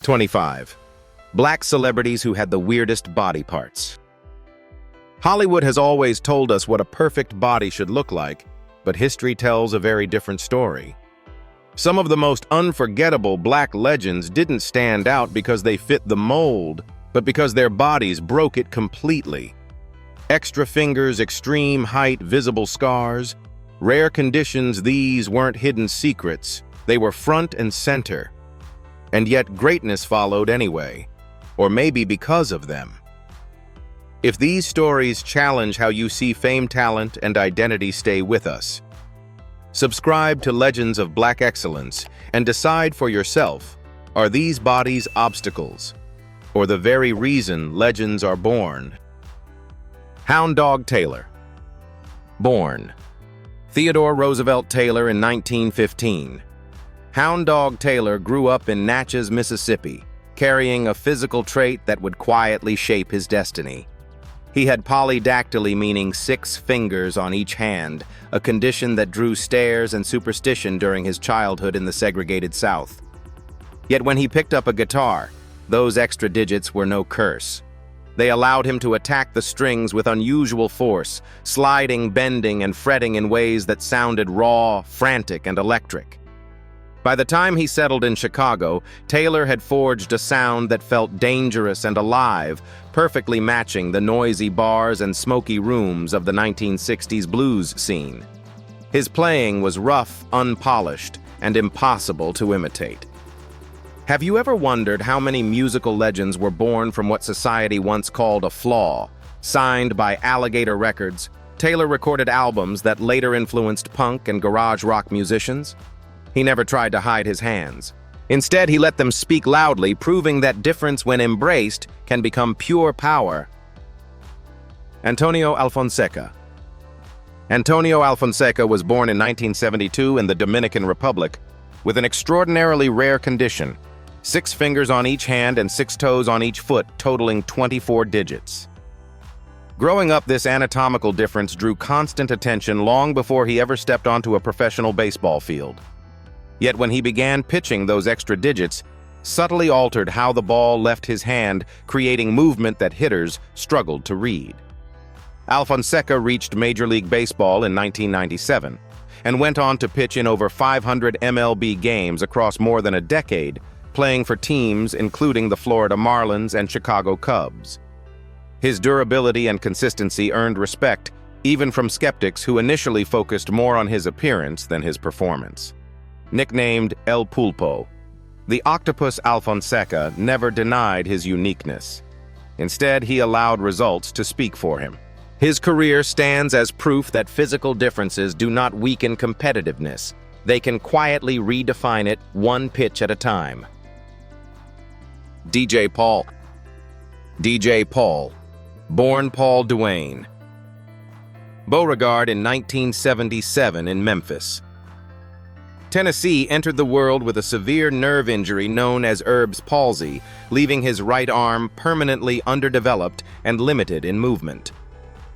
25. Black celebrities who had the weirdest body parts. Hollywood has always told us what a perfect body should look like, but history tells a very different story. Some of the most unforgettable black legends didn't stand out because they fit the mold, but because their bodies broke it completely. Extra fingers, extreme height, visible scars. Rare conditions, these weren't hidden secrets. They were front and center. And yet greatness followed anyway, or maybe because of them. If these stories challenge how you see fame, talent, and identity, stay with us. Subscribe to Legends of Black Excellence and decide for yourself, are these bodies obstacles, or the very reason legends are born? Hound Dog Taylor. Born Theodore Roosevelt Taylor in 1915. Hound Dog Taylor grew up in Natchez, Mississippi, carrying a physical trait that would quietly shape his destiny. He had polydactyly, meaning 6 fingers on each hand, a condition that drew stares and superstition during his childhood in the segregated South. Yet when he picked up a guitar, those extra digits were no curse. They allowed him to attack the strings with unusual force, sliding, bending, and fretting in ways that sounded raw, frantic, and electric. By the time he settled in Chicago, Taylor had forged a sound that felt dangerous and alive, perfectly matching the noisy bars and smoky rooms of the 1960s blues scene. His playing was rough, unpolished, and impossible to imitate. Have you ever wondered how many musical legends were born from what society once called a flaw? Signed by Alligator Records, Taylor recorded albums that later influenced punk and garage rock musicians. He never tried to hide his hands. Instead, he let them speak loudly, proving that difference, when embraced, can become pure power. Antonio Alfonseca. Antonio Alfonseca was born in 1972 in the Dominican Republic with an extraordinarily rare condition: 6 fingers on each hand and 6 toes on each foot, totaling 24 digits. Growing up, this anatomical difference drew constant attention long before he ever stepped onto a professional baseball field. Yet when he began pitching, those extra digits subtly altered how the ball left his hand, creating movement that hitters struggled to read. Alfonseca reached Major League Baseball in 1997 and went on to pitch in over 500 MLB games across more than a decade, playing for teams including the Florida Marlins and Chicago Cubs. His durability and consistency earned respect, even from skeptics who initially focused more on his appearance than his performance. Nicknamed El Pulpo, the octopus Alfonseca never denied his uniqueness. Instead, he allowed results to speak for him. His career stands as proof that physical differences do not weaken competitiveness. They can quietly redefine it, one pitch at a time. DJ Paul. DJ Paul. Born Paul Duane. Beauregard in 1977 in Memphis, Tennessee, entered the world with a severe nerve injury known as Erb's palsy, leaving his right arm permanently underdeveloped and limited in movement.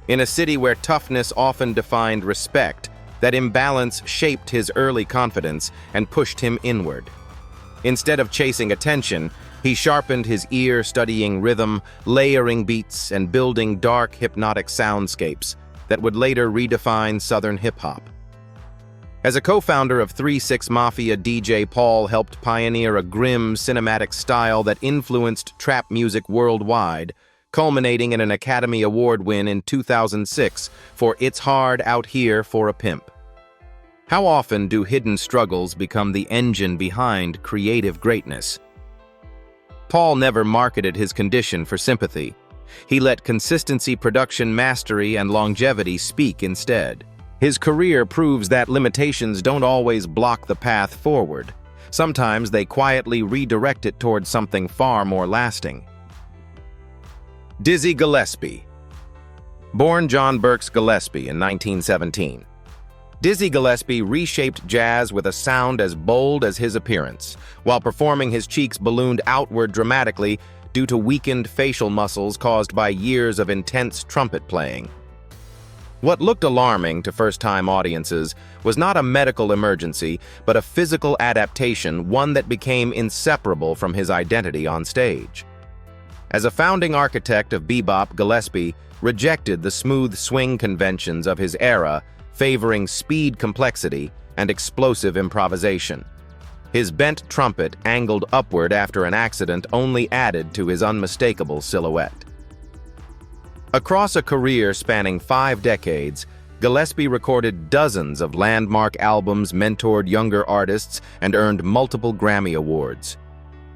In a city where toughness often defined respect, that imbalance shaped his early confidence and pushed him inward. Instead of chasing attention, he sharpened his ear, studying rhythm, layering beats, and building dark, hypnotic soundscapes that would later redefine Southern hip-hop. As a co-founder of 3-6 Mafia, DJ Paul helped pioneer a grim, cinematic style that influenced trap music worldwide, culminating in an Academy Award win in 2006 for It's Hard Out Here for a Pimp. How often do hidden struggles become the engine behind creative greatness? Paul never marketed his condition for sympathy. He let consistency, production mastery, and longevity speak instead. His career proves that limitations don't always block the path forward. Sometimes they quietly redirect it towards something far more lasting. Dizzy Gillespie. Born John Burks Gillespie in 1917. Dizzy Gillespie reshaped jazz with a sound as bold as his appearance. While performing, his cheeks ballooned outward dramatically due to weakened facial muscles caused by years of intense trumpet playing. What looked alarming to first-time audiences was not a medical emergency, but a physical adaptation, one that became inseparable from his identity on stage. As a founding architect of bebop, Gillespie rejected the smooth swing conventions of his era, favoring speed, complexity, and explosive improvisation. His bent trumpet, angled upward after an accident, only added to his unmistakable silhouette. Across a career spanning 5 decades, Gillespie recorded dozens of landmark albums, mentored younger artists, and earned multiple Grammy Awards.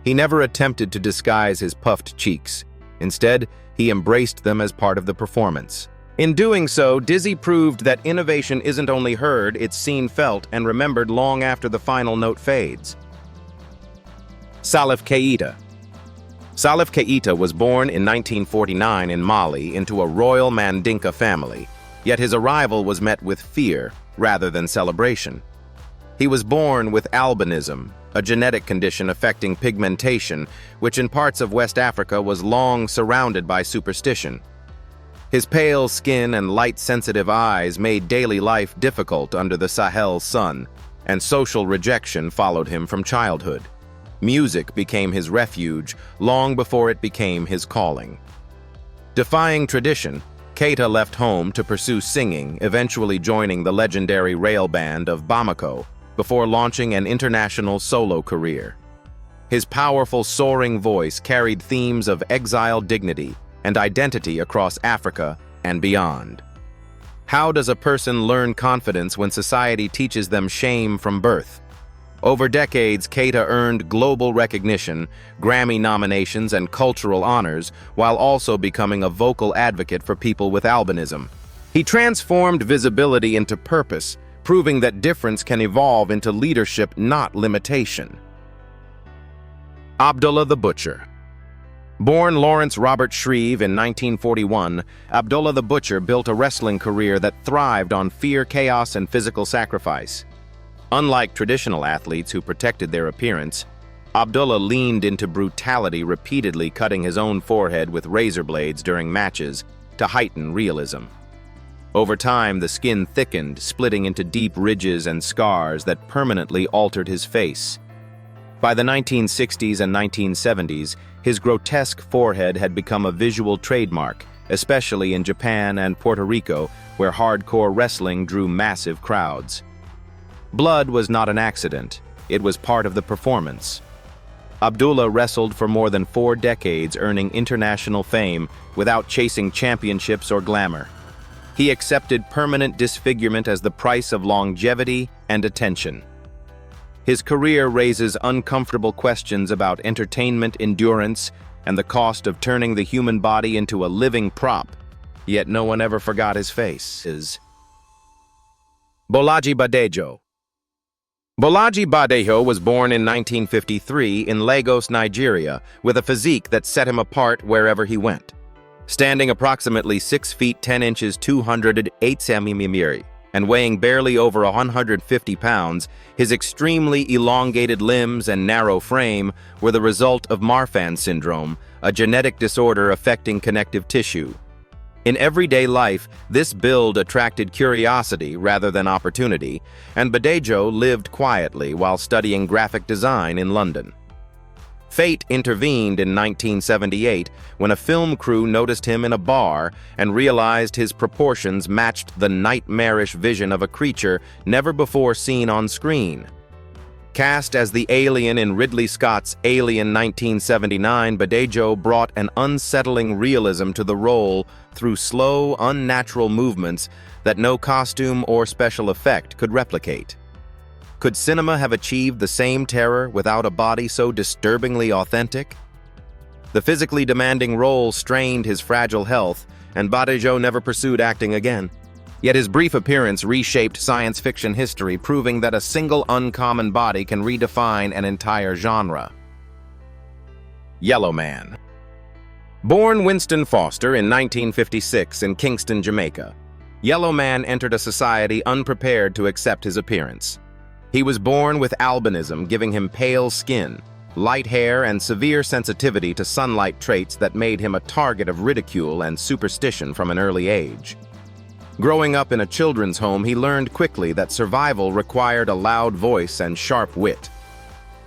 He never attempted to disguise his puffed cheeks. Instead, he embraced them as part of the performance. In doing so, Dizzy proved that innovation isn't only heard, it's seen, felt, and remembered long after the final note fades. Salif Keita. Salif Keita was born in 1949 in Mali into a royal Mandinka family, yet his arrival was met with fear rather than celebration. He was born with albinism, a genetic condition affecting pigmentation, which in parts of West Africa was long surrounded by superstition. His pale skin and light-sensitive eyes made daily life difficult under the Sahel sun, and social rejection followed him from childhood. Music became his refuge long before it became his calling. Defying tradition, Keita left home to pursue singing, eventually joining the legendary rail band of Bamako before launching an international solo career. His powerful, soaring voice carried themes of exile, dignity, and identity across Africa and beyond. How does a person learn confidence when society teaches them shame from birth? Over decades, Keita earned global recognition, Grammy nominations, and cultural honors, while also becoming a vocal advocate for people with albinism. He transformed visibility into purpose, proving that difference can evolve into leadership, not limitation. Abdullah the Butcher. Born Lawrence Robert Shreve in 1941, Abdullah the Butcher built a wrestling career that thrived on fear, chaos, and physical sacrifice. Unlike traditional athletes who protected their appearance, Abdullah leaned into brutality, repeatedly cutting his own forehead with razor blades during matches to heighten realism. Over time, the skin thickened, splitting into deep ridges and scars that permanently altered his face. By the 1960s and 1970s, his grotesque forehead had become a visual trademark, especially in Japan and Puerto Rico, where hardcore wrestling drew massive crowds. Blood was not an accident, it was part of the performance. Abdullah wrestled for more than 4 decades, earning international fame without chasing championships or glamour. He accepted permanent disfigurement as the price of longevity and attention. His career raises uncomfortable questions about entertainment, endurance, and the cost of turning the human body into a living prop, yet no one ever forgot his face. Bolaji Badejo. Bolaji Badejo was born in 1953 in Lagos, Nigeria, with a physique that set him apart wherever he went. Standing approximately 6 feet 10 inches 208 cm and weighing barely over 150 pounds, his extremely elongated limbs and narrow frame were the result of Marfan syndrome, a genetic disorder affecting connective tissue. In everyday life, this build attracted curiosity rather than opportunity, and Badejo lived quietly while studying graphic design in London. Fate intervened in 1978 when a film crew noticed him in a bar and realized his proportions matched the nightmarish vision of a creature never before seen on screen. Cast as the alien in Ridley Scott's Alien 1979, Badejo brought an unsettling realism to the role through slow, unnatural movements that no costume or special effect could replicate. Could cinema have achieved the same terror without a body so disturbingly authentic? The physically demanding role strained his fragile health, and Badejo never pursued acting again. Yet his brief appearance reshaped science fiction history, proving that a single uncommon body can redefine an entire genre. Yellow Man. Born Winston Foster in 1956 in Kingston, Jamaica, Yellow Man entered a society unprepared to accept his appearance. He was born with albinism, giving him pale skin, light hair, and severe sensitivity to sunlight, traits that made him a target of ridicule and superstition from an early age. Growing up in a children's home, he learned quickly that survival required a loud voice and sharp wit.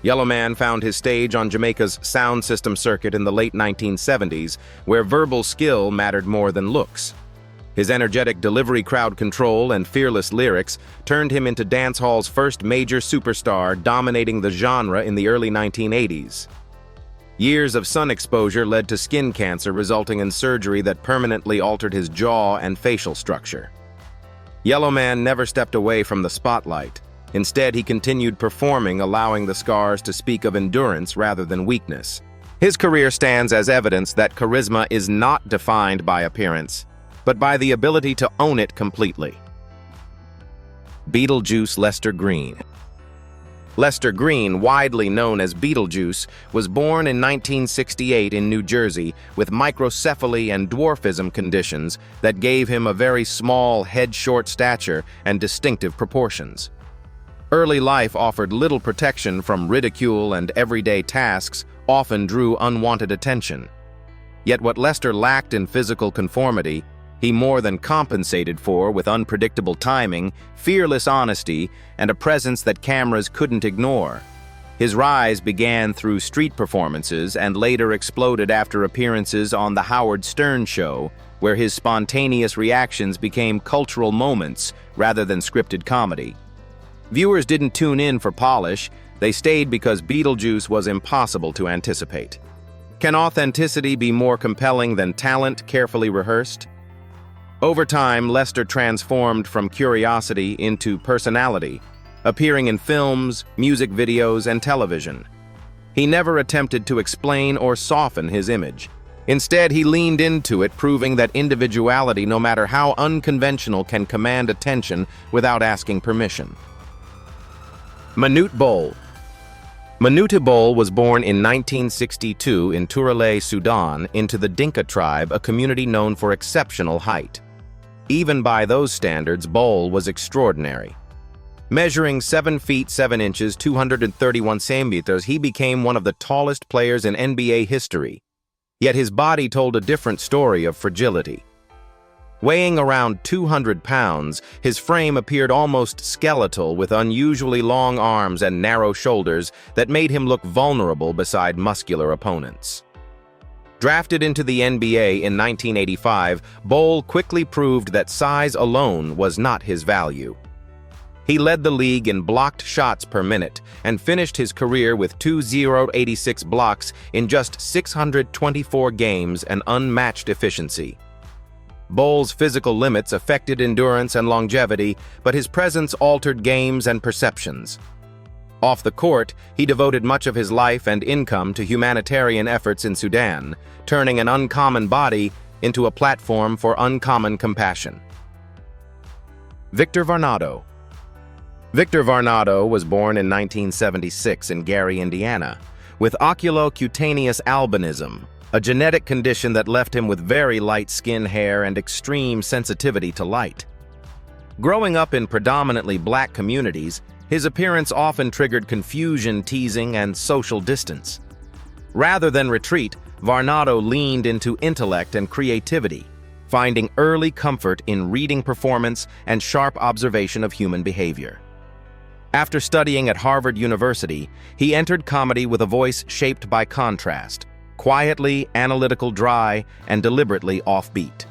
Yellowman found his stage on Jamaica's sound system circuit in the late 1970s, where verbal skill mattered more than looks. His energetic delivery, crowd control, and fearless lyrics turned him into dancehall's first major superstar, dominating the genre in the early 1980s. Years of sun exposure led to skin cancer, resulting in surgery that permanently altered his jaw and facial structure. Yellowman never stepped away from the spotlight. Instead, he continued performing, allowing the scars to speak of endurance rather than weakness. His career stands as evidence that charisma is not defined by appearance, but by the ability to own it completely. Beetlejuice Lester Green. Lester Green, widely known as Beetlejuice, was born in 1968 in New Jersey with microcephaly and dwarfism conditions that gave him a very small head-short stature and distinctive proportions. Early life offered little protection from ridicule, and everyday tasks often drew unwanted attention. Yet what Lester lacked in physical conformity, he more than compensated for with unpredictable timing, fearless honesty, and a presence that cameras couldn't ignore. His rise began through street performances and later exploded after appearances on The Howard Stern Show, where his spontaneous reactions became cultural moments rather than scripted comedy. Viewers didn't tune in for polish, they stayed because Beetlejuice was impossible to anticipate. Can authenticity be more compelling than talent carefully rehearsed? Over time, Lester transformed from curiosity into personality, appearing in films, music videos, and television. He never attempted to explain or soften his image. Instead, he leaned into it, proving that individuality, no matter how unconventional, can command attention without asking permission. Manute Bol. Manute Bol was born in 1962 in Turale, Sudan, into the Dinka tribe, a community known for exceptional height. Even by those standards, Bol was extraordinary. Measuring 7 feet 7 inches, 231 centimeters, he became one of the tallest players in NBA history. Yet his body told a different story of fragility. Weighing around 200 pounds, his frame appeared almost skeletal, with unusually long arms and narrow shoulders that made him look vulnerable beside muscular opponents. Drafted into the NBA in 1985, Bol quickly proved that size alone was not his value. He led the league in blocked shots per minute and finished his career with 2,086 blocks in just 624 games, an unmatched efficiency. Bol's physical limits affected endurance and longevity, but his presence altered games and perceptions. Off the court, he devoted much of his life and income to humanitarian efforts in Sudan, turning an uncommon body into a platform for uncommon compassion. Victor Varnado. Victor Varnado was born in 1976 in Gary, Indiana, with oculocutaneous albinism, a genetic condition that left him with very light skin, hair, and extreme sensitivity to light. Growing up in predominantly black communities, his appearance often triggered confusion, teasing, and social distance. Rather than retreat, Varnado leaned into intellect and creativity, finding early comfort in reading performance and sharp observation of human behavior. After studying at Harvard University, he entered comedy with a voice shaped by contrast, quietly analytical, dry, and deliberately offbeat.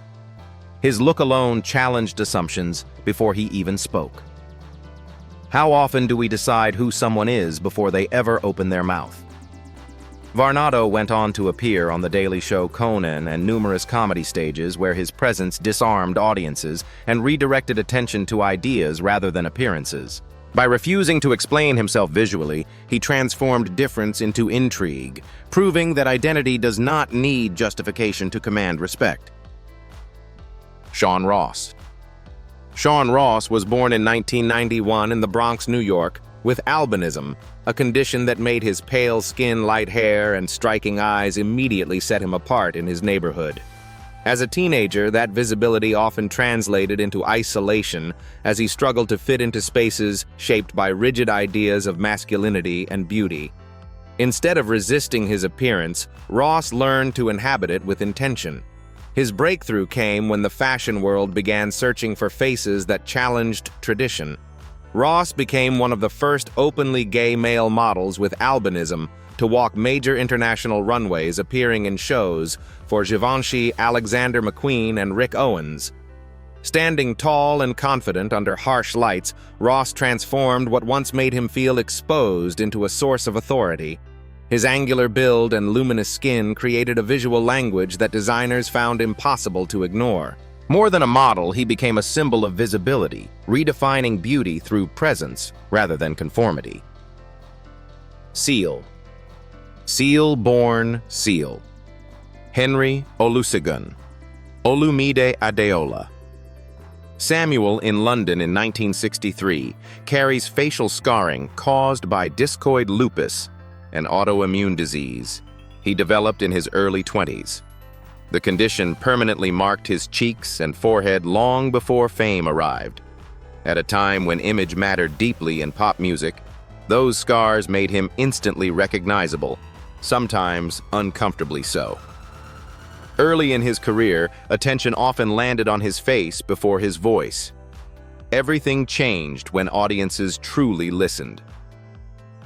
His look alone challenged assumptions before he even spoke. How often do we decide who someone is before they ever open their mouth? Varnado went on to appear on The Daily Show, Conan, and numerous comedy stages where his presence disarmed audiences and redirected attention to ideas rather than appearances. By refusing to explain himself visually, he transformed difference into intrigue, proving that identity does not need justification to command respect. Sean Ross. Sean Ross was born in 1991 in the Bronx, New York, with albinism, a condition that made his pale skin, light hair, and striking eyes immediately set him apart in his neighborhood. As a teenager, that visibility often translated into isolation as he struggled to fit into spaces shaped by rigid ideas of masculinity and beauty. Instead of resisting his appearance, Ross learned to inhabit it with intention. His breakthrough came when the fashion world began searching for faces that challenged tradition. Ross became one of the first openly gay male models with albinism to walk major international runways, appearing in shows for Givenchy, Alexander McQueen, and Rick Owens. Standing tall and confident under harsh lights, Ross transformed what once made him feel exposed into a source of authority. His angular build and luminous skin created a visual language that designers found impossible to ignore. More than a model, he became a symbol of visibility, redefining beauty through presence rather than conformity. Seal. Seal-born Seal. Henry Olusegun. Olumide Adeola. Samuel, in London in 1963, carries facial scarring caused by discoid lupus, an autoimmune disease he developed in his early 20s. The condition permanently marked his cheeks and forehead long before fame arrived. At a time when image mattered deeply in pop music, those scars made him instantly recognizable, sometimes uncomfortably so. Early in his career, attention often landed on his face before his voice. Everything changed when audiences truly listened.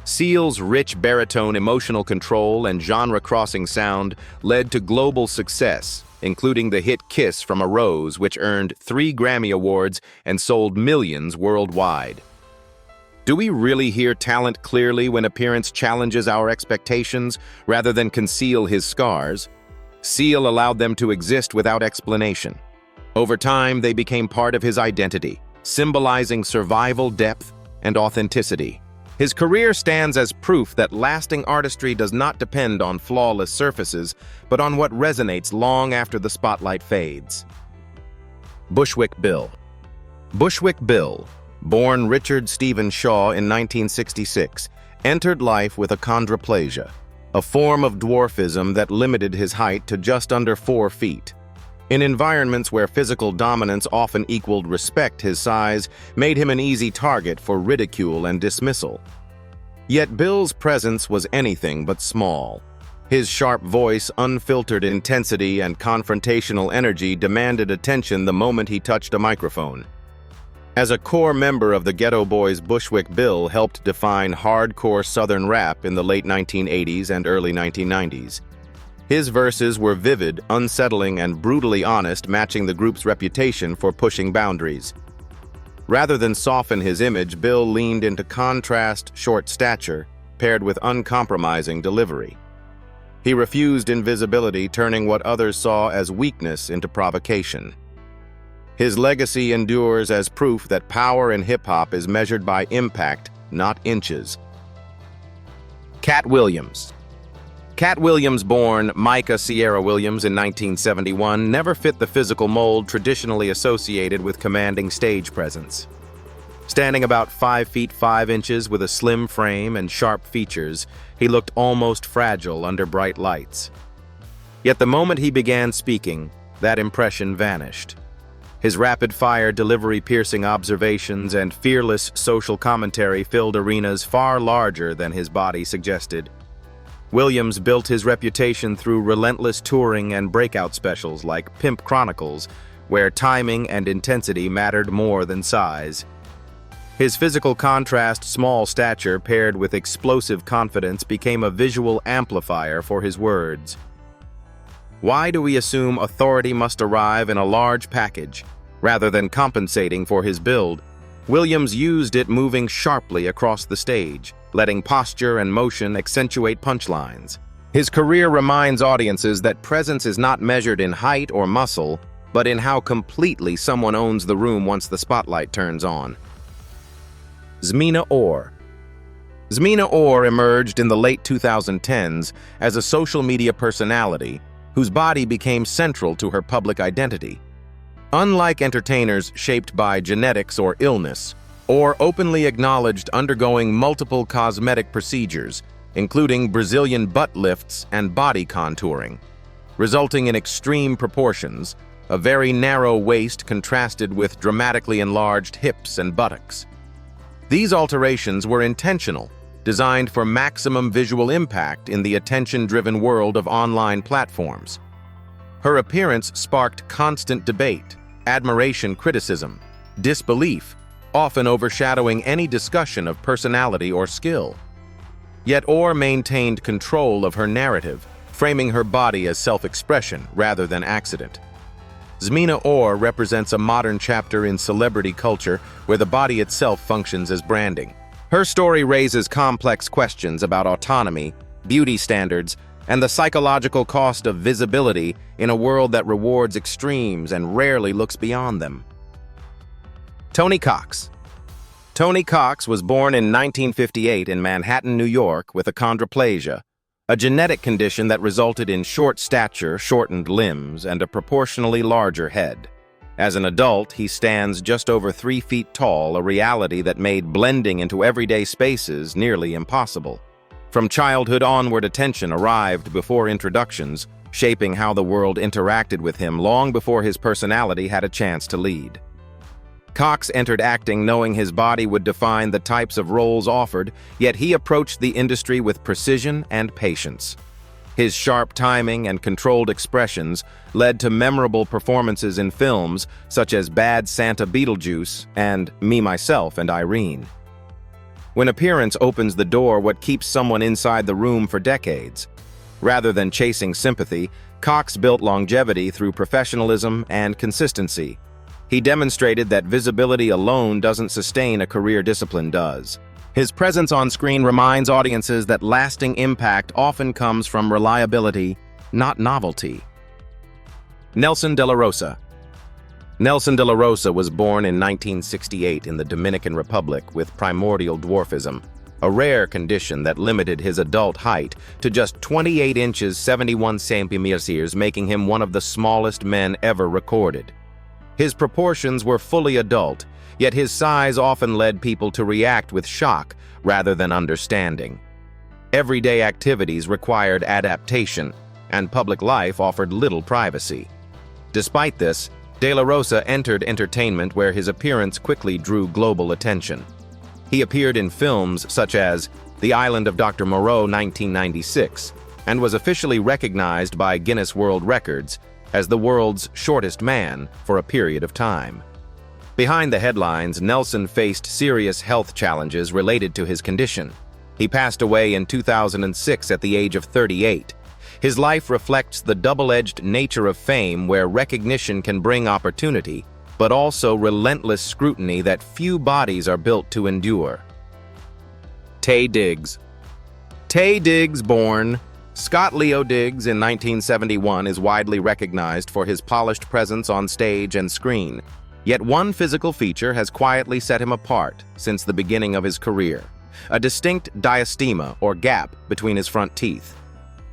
Seal's rich baritone emotional control and genre-crossing sound led to global success, including the hit Kiss from a Rose, which earned 3 Grammy Awards and sold millions worldwide. Do we really hear talent clearly when appearance challenges our expectations rather than conceal his scars? Seal allowed them to exist without explanation. Over time, they became part of his identity, symbolizing survival, depth, and authenticity. His career stands as proof that lasting artistry does not depend on flawless surfaces, but on what resonates long after the spotlight fades. Bushwick Bill. Bushwick Bill, born Richard Stephen Shaw in 1966, entered life with achondroplasia, a form of dwarfism that limited his height to just under 4 feet. In environments where physical dominance often equaled respect, his size made him an easy target for ridicule and dismissal. Yet Bill's presence was anything but small. His sharp voice, unfiltered intensity, and confrontational energy demanded attention the moment he touched a microphone. As a core member of the Ghetto Boys, Bushwick Bill helped define hardcore Southern rap in the late 1980s and early 1990s. His verses were vivid, unsettling, and brutally honest, matching the group's reputation for pushing boundaries. Rather than soften his image, Bill leaned into contrast, short stature, paired with uncompromising delivery. He refused invisibility, turning what others saw as weakness into provocation. His legacy endures as proof that power in hip-hop is measured by impact, not inches. Cat Williams. Cat Williams, born Micah Sierra Williams in 1971, never fit the physical mold traditionally associated with commanding stage presence. Standing about 5 feet 5 inches with a slim frame and sharp features, he looked almost fragile under bright lights. Yet the moment he began speaking, that impression vanished. His rapid-fire, delivery-piercing observations and fearless social commentary filled arenas far larger than his body suggested. Williams built his reputation through relentless touring and breakout specials like Pimp Chronicles, where timing and intensity mattered more than size. His physical contrast, small stature paired with explosive confidence became a visual amplifier for his words. Why do we assume authority must arrive in a large package, rather than compensating for his build? Williams used it, moving sharply across the stage, letting posture and motion accentuate punchlines. His career reminds audiences that presence is not measured in height or muscle, but in how completely someone owns the room once the spotlight turns on. Zmina Orr. Zmina Orr emerged in the late 2010s as a social media personality whose body became central to her public identity. Unlike entertainers shaped by genetics or illness, Orr openly acknowledged undergoing multiple cosmetic procedures, including Brazilian butt lifts and body contouring, resulting in extreme proportions, a very narrow waist contrasted with dramatically enlarged hips and buttocks. These alterations were intentional, designed for maximum visual impact in the attention-driven world of online platforms. Her appearance sparked constant debate, admiration, criticism, disbelief, often overshadowing any discussion of personality or skill. Yet Orr maintained control of her narrative, framing her body as self-expression rather than accident. Zmina Orr represents a modern chapter in celebrity culture where the body itself functions as branding. Her story raises complex questions about autonomy, beauty standards, and the psychological cost of visibility in a world that rewards extremes and rarely looks beyond them. Tony Cox. Tony Cox was born in 1958 in Manhattan, New York, with achondroplasia, a genetic condition that resulted in short stature, shortened limbs, and a proportionally larger head. As an adult, he stands just over 3 feet tall, a reality that made blending into everyday spaces nearly impossible. From childhood onward, attention arrived before introductions, shaping how the world interacted with him long before his personality had a chance to lead. Cox entered acting knowing his body would define the types of roles offered, yet he approached the industry with precision and patience. His sharp timing and controlled expressions led to memorable performances in films such as Bad Santa Beetlejuice and Me, Myself, and Irene. When appearance opens the door, what keeps someone inside the room for decades? Rather than chasing sympathy, Cox built longevity through professionalism and consistency. He demonstrated that visibility alone doesn't sustain a career, discipline does. His presence on screen reminds audiences that lasting impact often comes from reliability, not novelty. Nelson de la Rosa. Nelson de la Rosa was born in 1968 in the Dominican Republic with primordial dwarfism, a rare condition that limited his adult height to just 28 inches 71 centimeters, making him one of the smallest men ever recorded. His proportions were fully adult, yet his size often led people to react with shock rather than understanding. Everyday activities required adaptation, and public life offered little privacy. Despite this, De La Rosa entered entertainment where his appearance quickly drew global attention. He appeared in films such as The Island of Dr. Moreau 1996 and was officially recognized by Guinness World Records as the world's shortest man for a period of time. Behind the headlines, Nelson faced serious health challenges related to his condition. He passed away in 2006 at the age of 38. His life reflects the double-edged nature of fame, where recognition can bring opportunity, but also relentless scrutiny that few bodies are built to endure. Taye Diggs. Taye Diggs, born Scott Leo Diggs in 1971, is widely recognized for his polished presence on stage and screen. Yet one physical feature has quietly set him apart since the beginning of his career: a distinct diastema, or gap, between his front teeth.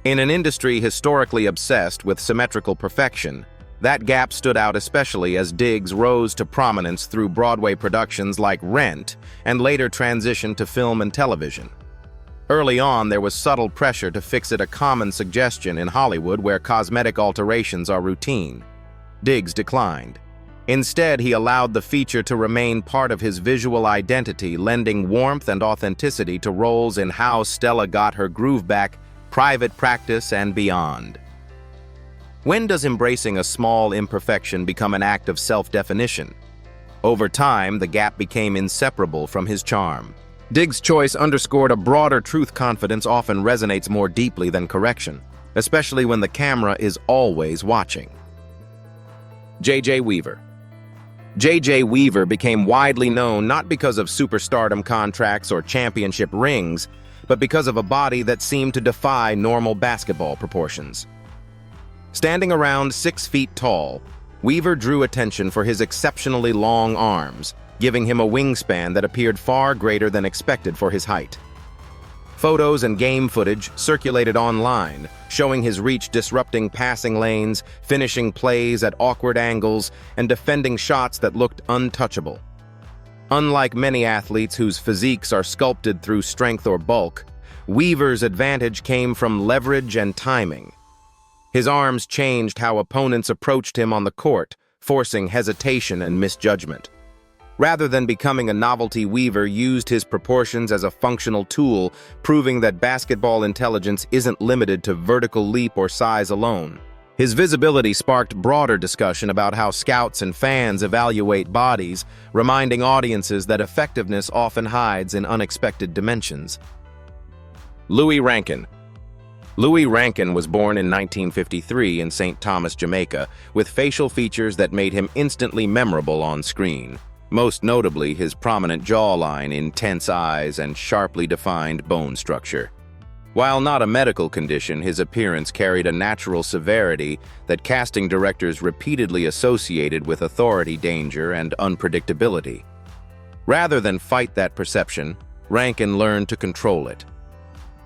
In an industry historically obsessed with symmetrical perfection, that gap stood out especially as Diggs rose to prominence through Broadway productions like Rent and later transitioned to film and television. Early on, there was subtle pressure to fix it, a common suggestion in Hollywood where cosmetic alterations are routine. Diggs declined. Instead, he allowed the feature to remain part of his visual identity, lending warmth and authenticity to roles in How Stella Got Her Groove Back, Private Practice, and beyond. When does embracing a small imperfection become an act of self-definition? Over time, the gap became inseparable from his charm. Diggs' choice underscored a broader truth: confidence often resonates more deeply than correction, especially when the camera is always watching. J.J. Weaver. J.J. Weaver became widely known not because of superstardom contracts or championship rings, but because of a body that seemed to defy normal basketball proportions. Standing around 6 feet tall, Weaver drew attention for his exceptionally long arms, giving him a wingspan that appeared far greater than expected for his height. Photos and game footage circulated online, showing his reach disrupting passing lanes, finishing plays at awkward angles, and defending shots that looked untouchable. Unlike many athletes whose physiques are sculpted through strength or bulk, Weaver's advantage came from leverage and timing. His arms changed how opponents approached him on the court, forcing hesitation and misjudgment. Rather than becoming a novelty, Weaver used his proportions as a functional tool, proving that basketball intelligence isn't limited to vertical leap or size alone. His visibility sparked broader discussion about how scouts and fans evaluate bodies, reminding audiences that effectiveness often hides in unexpected dimensions. Louis Rankin. Louis Rankin was born in 1953 in St. Thomas, Jamaica, with facial features that made him instantly memorable on screen, most notably his prominent jawline, intense eyes, and sharply defined bone structure. While not a medical condition, his appearance carried a natural severity that casting directors repeatedly associated with authority, danger, and unpredictability. Rather than fight that perception, Rankin learned to control it.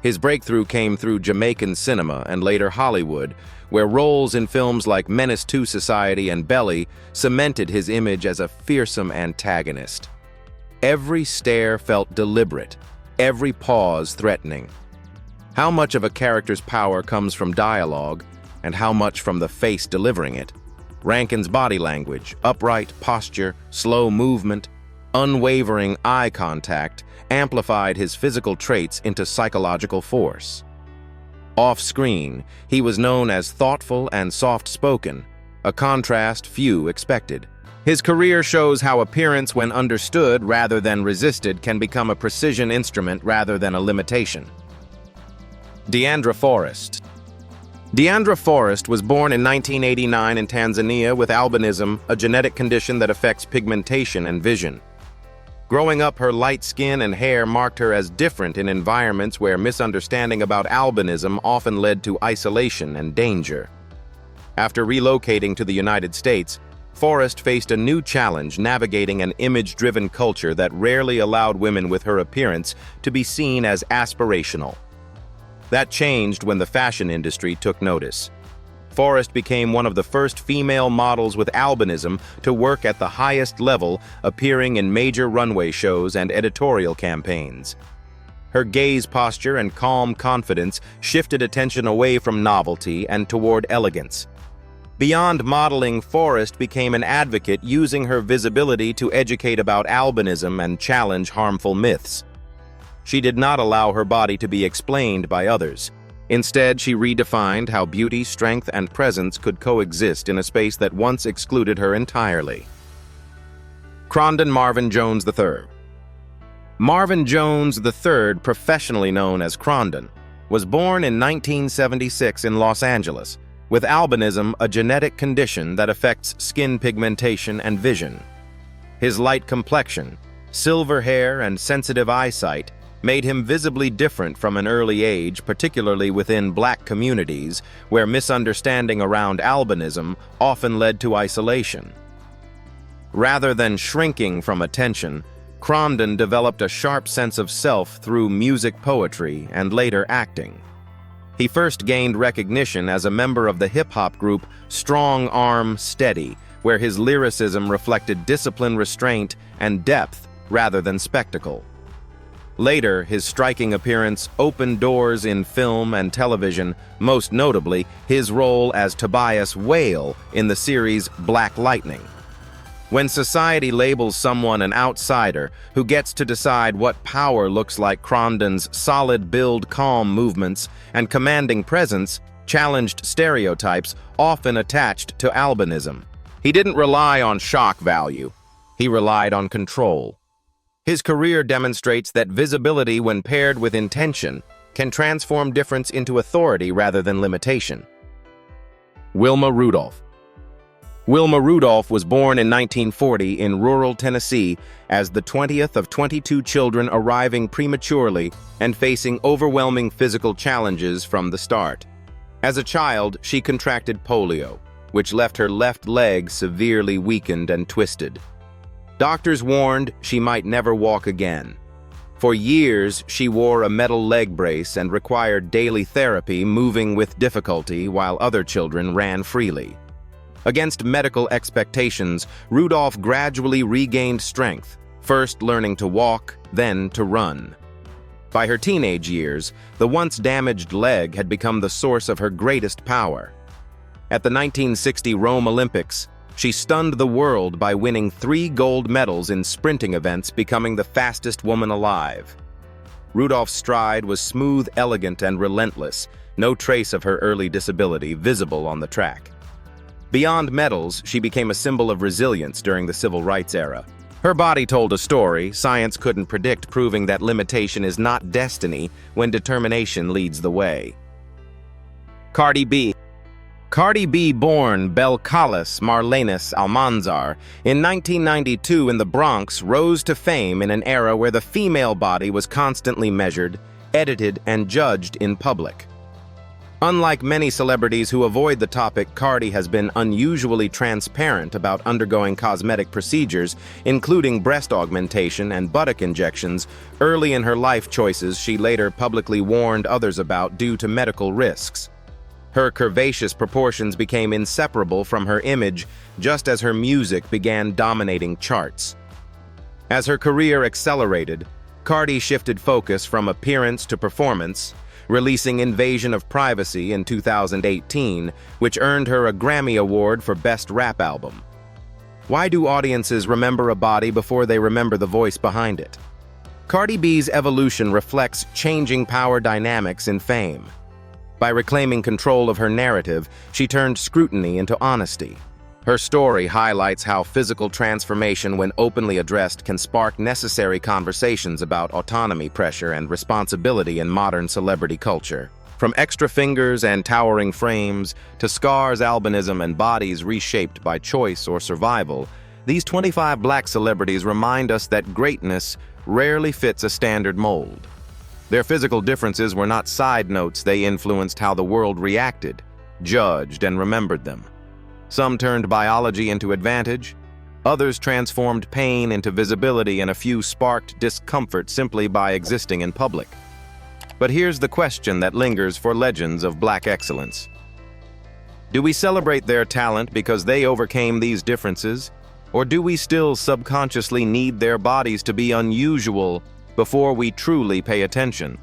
His breakthrough came through Jamaican cinema and later Hollywood, where roles in films like Menace II Society and Belly cemented his image as a fearsome antagonist. Every stare felt deliberate, every pause threatening. How much of a character's power comes from dialogue, and how much from the face delivering it? Rankin's body language, upright posture, slow movement, unwavering eye contact, amplified his physical traits into psychological force. Off-screen, he was known as thoughtful and soft-spoken, a contrast few expected. His career shows how appearance, when understood rather than resisted, can become a precision instrument rather than a limitation. Deandra Forrest. Deandra Forrest was born in 1989 in Tanzania with albinism, a genetic condition that affects pigmentation and vision. Growing up, her light skin and hair marked her as different in environments where misunderstanding about albinism often led to isolation and danger. After relocating to the United States, Forrest faced a new challenge navigating an image-driven culture that rarely allowed women with her appearance to be seen as aspirational. That changed when the fashion industry took notice. Forrest became one of the first female models with albinism to work at the highest level, appearing in major runway shows and editorial campaigns. Her gaze posture and calm confidence shifted attention away from novelty and toward elegance. Beyond modeling, Forrest became an advocate, using her visibility to educate about albinism and challenge harmful myths. She did not allow her body to be explained by others. Instead, she redefined how beauty, strength, and presence could coexist in a space that once excluded her entirely. Crondon Marvin Jones III. Marvin Jones III, professionally known as Crondon, was born in 1976 in Los Angeles, with albinism, a genetic condition that affects skin pigmentation and vision. His light complexion, silver hair, and sensitive eyesight made him visibly different from an early age, particularly within Black communities, where misunderstanding around albinism often led to isolation. Rather than shrinking from attention, Crondon developed a sharp sense of self through music, poetry, and later acting. He first gained recognition as a member of the hip-hop group Strong Arm Steady, where his lyricism reflected discipline, restraint, and depth rather than spectacle. Later, his striking appearance opened doors in film and television, most notably his role as Tobias Whale in the series Black Lightning. When society labels someone an outsider who gets to decide what power looks like, Crondon's solid build, calm movements, and commanding presence challenged stereotypes often attached to albinism. He didn't rely on shock value. He relied on control. His career demonstrates that visibility, when paired with intention, can transform difference into authority rather than limitation. Wilma Rudolph. Wilma Rudolph was born in 1940 in rural Tennessee as the 20th of 22 children arriving prematurely and facing overwhelming physical challenges from the start. As a child, she contracted polio, which left her left leg severely weakened and twisted. Doctors warned she might never walk again. For years, she wore a metal leg brace and required daily therapy, moving with difficulty while other children ran freely. Against medical expectations, Rudolph gradually regained strength, first learning to walk, then to run. By her teenage years, the once damaged leg had become the source of her greatest power. At the 1960 Rome Olympics, she stunned the world by winning 3 gold medals in sprinting events, becoming the fastest woman alive. Rudolph's stride was smooth, elegant, and relentless, no trace of her early disability visible on the track. Beyond medals, she became a symbol of resilience during the civil rights era. Her body told a story science couldn't predict, proving that limitation is not destiny when determination leads the way. Cardi B. Cardi B, born Belcalis Marlenis Almanzar in 1992 in the Bronx, rose to fame in an era where the female body was constantly measured, edited, and judged in public. Unlike many celebrities who avoid the topic, Cardi has been unusually transparent about undergoing cosmetic procedures, including breast augmentation and buttock injections, early in her life choices she later publicly warned others about due to medical risks. Her curvaceous proportions became inseparable from her image, just as her music began dominating charts. As her career accelerated, Cardi shifted focus from appearance to performance, releasing Invasion of Privacy in 2018, which earned her a Grammy Award for Best Rap Album. Why do audiences remember a body before they remember the voice behind it? Cardi B's evolution reflects changing power dynamics in fame. By reclaiming control of her narrative, she turned scrutiny into honesty. Her story highlights how physical transformation, when openly addressed, can spark necessary conversations about autonomy, pressure, and responsibility in modern celebrity culture. From extra fingers and towering frames to scars, albinism, and bodies reshaped by choice or survival, these 25 Black celebrities remind us that greatness rarely fits a standard mold. Their physical differences were not side notes, they influenced how the world reacted, judged, and remembered them. Some turned biology into advantage, others transformed pain into visibility, and a few sparked discomfort simply by existing in public. But here's the question that lingers for legends of Black excellence. Do we celebrate their talent because they overcame these differences, or do we still subconsciously need their bodies to be unusual before we truly pay attention?